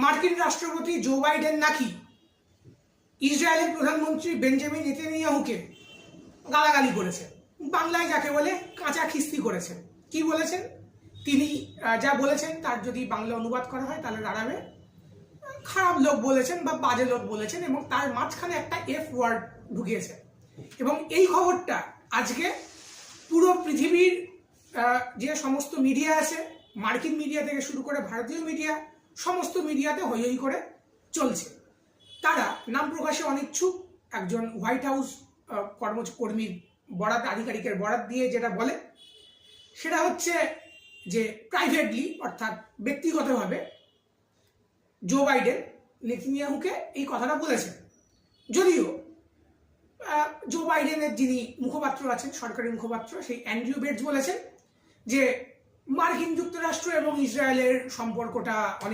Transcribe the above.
মার্কিন রাষ্ট্রপতি Joe Biden নাকি ইসরায়েলের প্রধানমন্ত্রী বেঞ্জামিন নেতানিয়াহুকে গালাগালি করেছেন, বাংলায় যাকে বলে কাঁচা খিস্তি করেছেন। কি বলেছেন তিনি? যা বলেছেন তার যদি বাংলা অনুবাদ করা হয় তাহলে দাঁড়াবে খারাপ লোক বলেছেন বা বাজে লোক বলেছেন, এবং তার মাঝখানে একটা এফ ওয়ার্ড ঢুকিয়েছে। এবং এই খবরটা আজকে পুরো পৃথিবীর যে সমস্ত মিডিয়া আছে, মার্কিন মিডিয়া থেকে শুরু করে ভারতীয় মিডিয়া, সমস্ত মিডিয়াতে হই হই করে চলছে। তারা নাম প্রকাশে অনিচ্ছুক একজন হোয়াইট হাউস কর্মীর বরাত, আধিকারিকের বরাত দিয়ে যেটা বলে সেটা হচ্ছে যে প্রাইভেটলি অর্থাৎ ব্যক্তিগতভাবে জো বাইডেন নেতানিয়াহুকে এই কথাটা বলেছেন। যদিও জো বাইডেনের যিনি মুখপাত্র আছেন, সরকারি মুখপাত্র, সেই অ্যান্ড্রিউ বেটস বলেছেন যে মার্কিন যুক্তরাষ্ট্র এবং ইসরায়েলের সম্পর্কটা অনেক